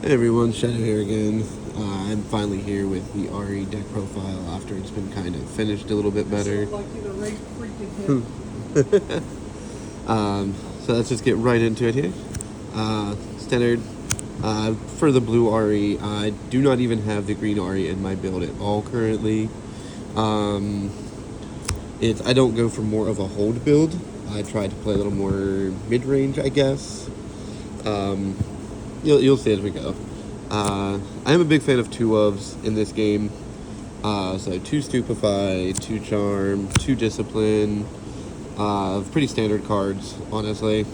Hey everyone, Shadow here again. I'm finally here with the RE deck profile after it's been kind of finished a little bit better. So let's just get right into it here. Standard. For the blue RE, I do not even have the green RE in my build at all currently. I don't go for more of a hold build. I try to play a little more mid-range, I guess. You'll see as we go. I am a big fan of 2-ofs in this game. So 2 Stupefy, 2 Charm, 2 Discipline. Pretty standard cards, honestly.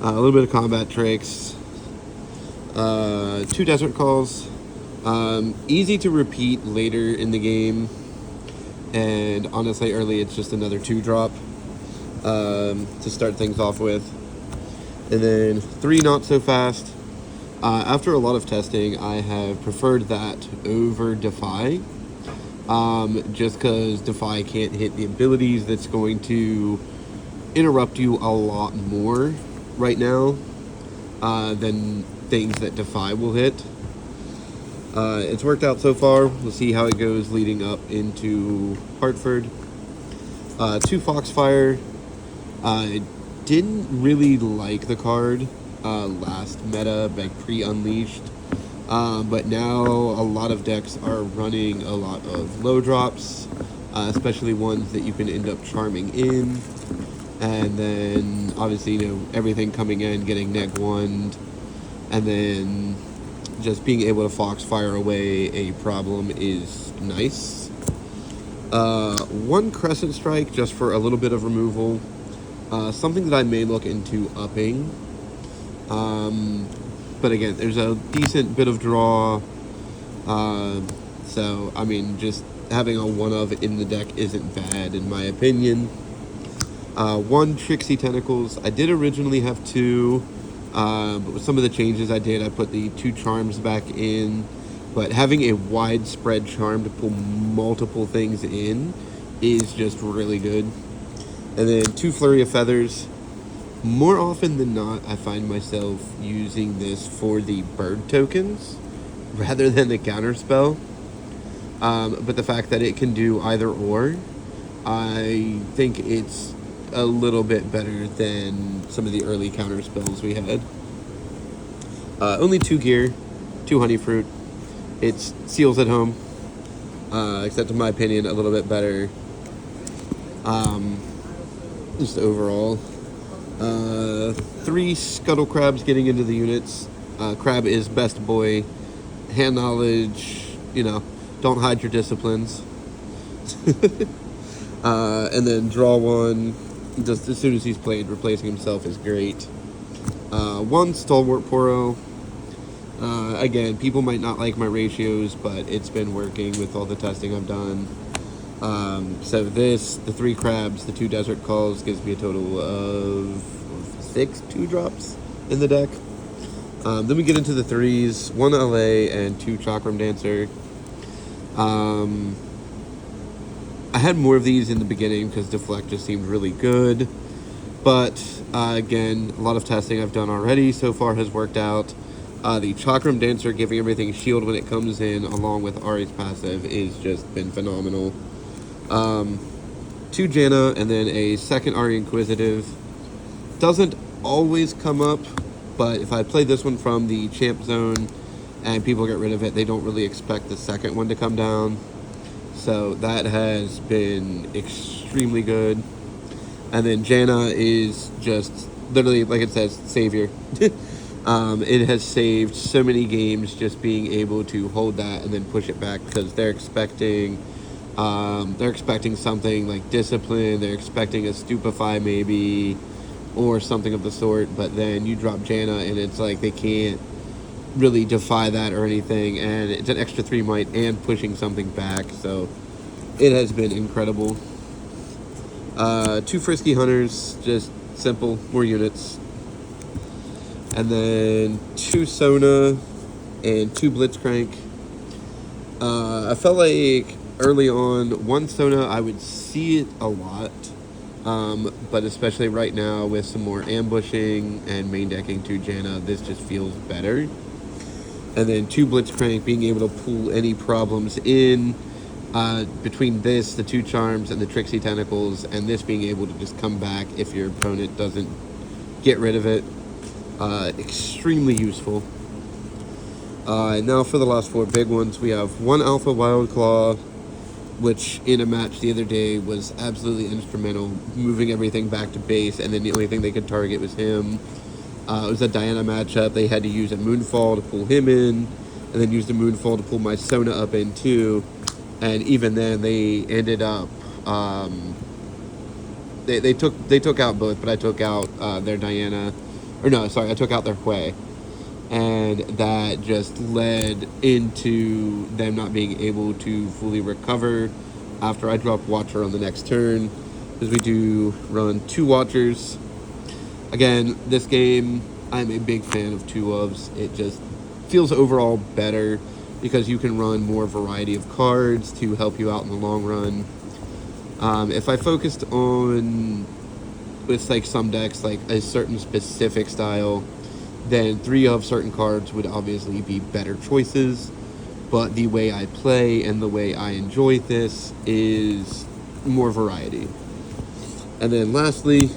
A little bit of combat tricks. 2 Desert Calls. Easy to repeat later in the game. And honestly, early it's just another 2-drop to start things off with. And then 3 Not So Fast. After a lot of testing, I have preferred that over Defy. Just because Defy can't hit the abilities that's going to interrupt you a lot more right now than things that Defy will hit. It's worked out so far. We'll see how it goes leading up into Hartford. 2 Foxfire. I didn't really like the card last meta, like pre-Unleashed. But now a lot of decks are running a lot of low drops, especially ones that you can end up charming in. And then obviously, everything coming in, getting neg 1, and then just being able to Foxfire away a problem is nice. 1 Crescent Strike just for a little bit of removal. Something that I may look into upping. But again, there's a decent bit of draw. So, I mean, just having a 1-of in the deck isn't bad, in my opinion. 1 Trixie Tentacles. I did originally have 2. But with some of the changes I did, I put the 2 Charms back in. But having a widespread charm to pull multiple things in is just really good. And then 2 Flurry of Feathers. More often than not, I find myself using this for the bird tokens rather than the counterspell. But the fact that it can do either or, I think it's a little bit better than some of the early counterspells we had. Only 2 gear, 2 honey fruit. It's seals at home, except in my opinion, a little bit better. Just overall. 3 Scuttle Crabs getting into the units. Crab is best boy. Hand knowledge, don't hide your disciplines. And then draw 1. Just as soon as he's played, replacing himself is great. 1 Stalwart Poro. Again, people might not like my ratios, but it's been working with all the testing I've done. So the 3 crabs, the 2 desert calls gives me a total of 6 2-drops in the deck. Then we get into the 3s, 1 LA and 2 Chakram Dancer. I had more of these in the beginning because Deflect just seemed really good. But again, a lot of testing I've done already so far has worked out. The Chakram Dancer giving everything shield when it comes in, along with Ahri's passive, is just been phenomenal. 2 Janna, and then a second Ahri Inquisitive. Doesn't always come up, but if I play this one from the champ zone and people get rid of it, they don't really expect the second one to come down. So that has been extremely good. And then Janna is just literally, like it says, savior. It has saved so many games just being able to hold that and then push it back, because they're expecting something like Discipline, they're expecting a Stupefy maybe, or something of the sort, but then you drop Janna and it's like they can't really defy that or anything, and it's an extra 3 might and pushing something back, so it has been incredible. 2 Frisky Hunters, just simple, more units. And then 2 Sona and 2 Blitzcrank. I felt like early on, 1 Sona, I would see it a lot. But especially right now with some more ambushing and main decking 2 Janna, this just feels better. And then 2 Blitzcrank, being able to pull any problems in between this, the 2 Charms, and the Trixie Tentacles, and this being able to just come back if your opponent doesn't get rid of it. Extremely useful. Now for the last 4 big ones, we have 1 Alpha Wild Claw, which in a match the other day was absolutely instrumental, moving everything back to base, and then the only thing they could target was him. It was a Diana matchup. They had to use a Moonfall to pull him in, and then use the Moonfall to pull my Sona up in too. And even then, they ended up they took out both, but I took out their Diana, or no, sorry, I took out their Hui, and that just led into them not being able to fully recover after I dropped Watcher on the next turn, because we do run 2 Watchers. Again, this game, I'm a big fan of 2-ofs. It just feels overall better because you can run more variety of cards to help you out in the long run. If I focused on, with like some decks, like a certain specific style, then 3 of certain cards would obviously be better choices. But the way I play and the way I enjoy this is more variety. And then lastly,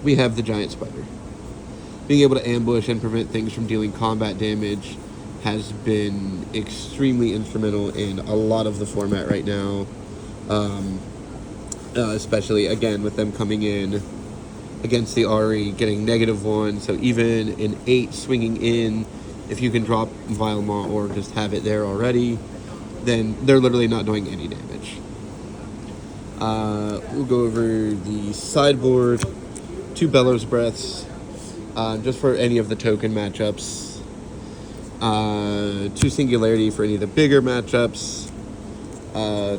we have the Giant Spider. Being able to ambush and prevent things from dealing combat damage has been extremely instrumental in a lot of the format right now. Especially, again, with them coming in against the Ahri, getting -1. So even an 8 swinging in, if you can drop Vile Maw or just have it there already, then they're literally not doing any damage. We'll go over the sideboard. 2 Bellows Breaths, just for any of the token matchups. 2 Singularity for any of the bigger matchups.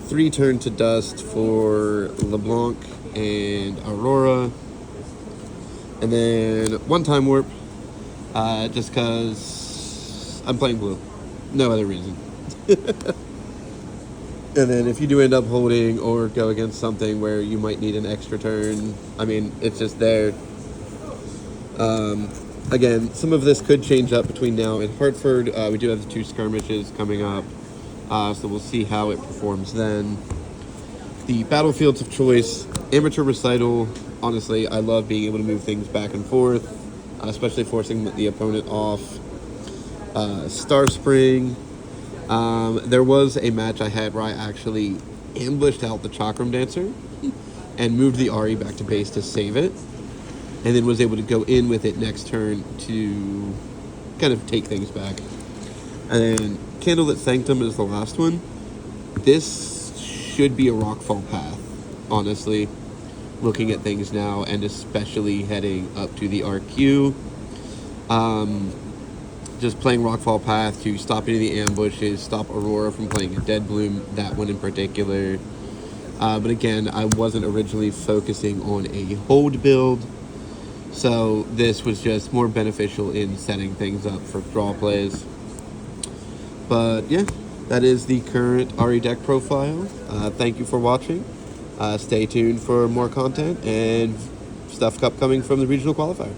3 Turn to Dust for LeBlanc and Aurora. And then 1 Time Warp, just because I'm playing blue. No other reason. And then if you do end up holding or go against something where you might need an extra turn, I mean, it's just there. Again, some of this could change up between now and Hartford. We do have the 2 skirmishes coming up, so we'll see how it performs then. The battlefields of choice, Amateur Recital. Honestly, I love being able to move things back and forth, especially forcing the opponent off. Star Spring. There was a match I had where I actually ambushed out the Chakram Dancer and moved the Ahri back to base to save it, and then was able to go in with it next turn to kind of take things back. And then Candlelit Sanctum is the last one. This should be a Rockfall path, honestly, looking at things now, and especially heading up to the RQ. Just playing Rockfall Path to stop any of the ambushes, stop Aurora from playing a Dead Bloom, that one in particular. But again, I wasn't originally focusing on a hold build, so this was just more beneficial in setting things up for draw plays. But yeah, that is the current Ahri deck profile. Thank you for watching. Stay tuned for more content and stuff upcoming from the Regional Qualifier.